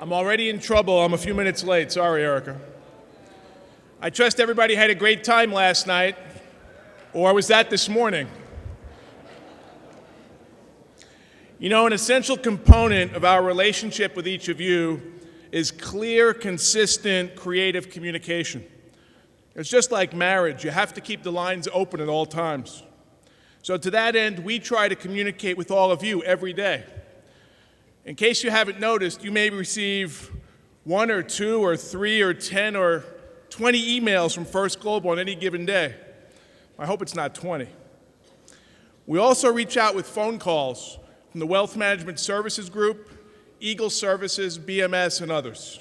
I'm already in trouble. I'm a few minutes late. Sorry, Erica. I trust everybody had a great time last night, or was that this morning? You know, an essential component of our relationship with each of you is clear, consistent, creative communication. It's just like marriage. You have to keep the lines open at all times. So to that end, we try to communicate with all of you every day. In case you haven't noticed, you may receive 1 or 2 or 3 or 10 or 20 emails from First Global on any given day. I hope it's not 20. We also reach out with phone calls from the Wealth Management Services Group, Eagle Services, BMS, and others.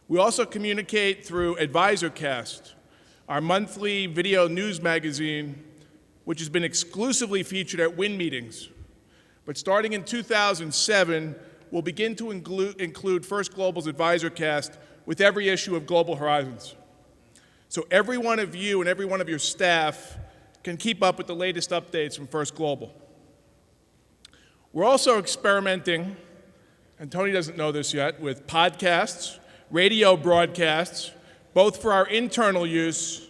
We also communicate through AdvisorCast, our monthly video news magazine, which has been exclusively featured at WIN meetings. But starting in 2007, we'll begin to include First Global's AdvisorCast with every issue of Global Horizons. So every one of you and every one of your staff can keep up with the latest updates from First Global. We're also experimenting, and Tony doesn't know this yet, with podcasts, radio broadcasts, both for our internal use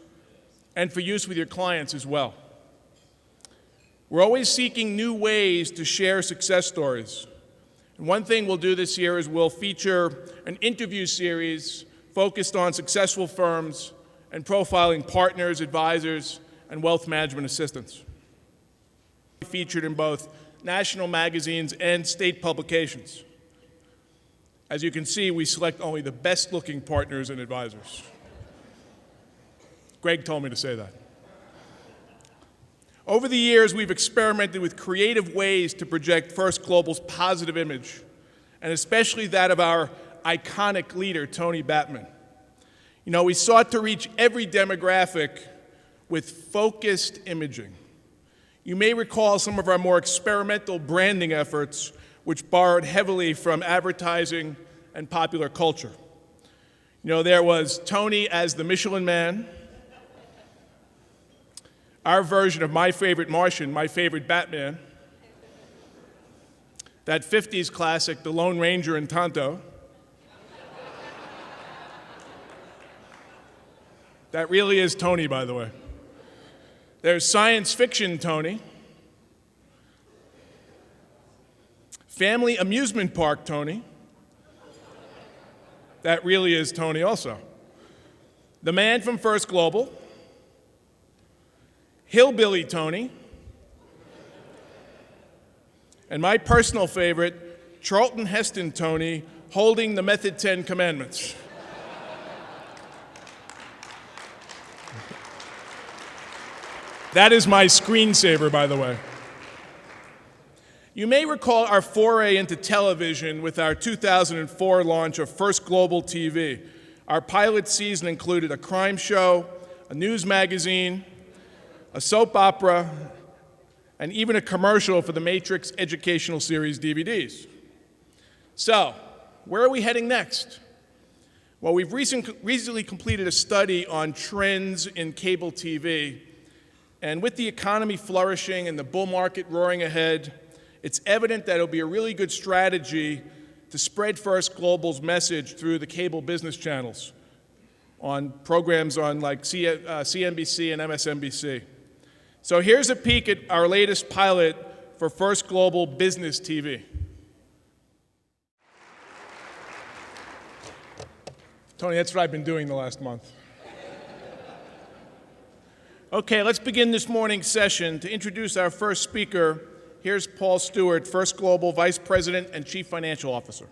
and for use with your clients as well. We're always seeking new ways to share success stories. And one thing we'll do this year is we'll feature an interview series focused on successful firms and profiling partners, advisors, and wealth management assistants. Featured in both national magazines and state publications. As you can see, we select only the best-looking partners and advisors. Greg told me to say that. Over the years, we've experimented with creative ways to project First Global's positive image, and especially that of our iconic leader, Tony Batman. You know, we sought to reach every demographic with focused imaging. You may recall some of our more experimental branding efforts, which borrowed heavily from advertising and popular culture. You know, there was Tony as the Michelin Man, our version of My Favorite Martian, My Favorite Batman, that 50s classic, The Lone Ranger and Tonto. That really is Tony, by the way. There's Science Fiction Tony, Family Amusement Park Tony. That really is Tony also. The man from First Global, Hillbilly Tony, and my personal favorite, Charlton Heston Tony, holding the Method 10 Commandments. That is my screensaver, by the way. You may recall our foray into television with our 2004 launch of First Global TV. Our pilot season included a crime show, a news magazine, a soap opera, and even a commercial for the Matrix educational series DVDs. So, where are we heading next? Well, we've recently completed a study on trends in cable TV, and with the economy flourishing and the bull market roaring ahead, it's evident that it'll be a really good strategy to spread First Global's message through the cable business channels on programs on like CNBC and MSNBC. So here's a peek at our latest pilot for First Global Business TV. Tony, that's what I've been doing the last month. Okay, let's begin this morning's session. To introduce our first speaker, here's Paul Stewart, First Global Vice President and Chief Financial Officer.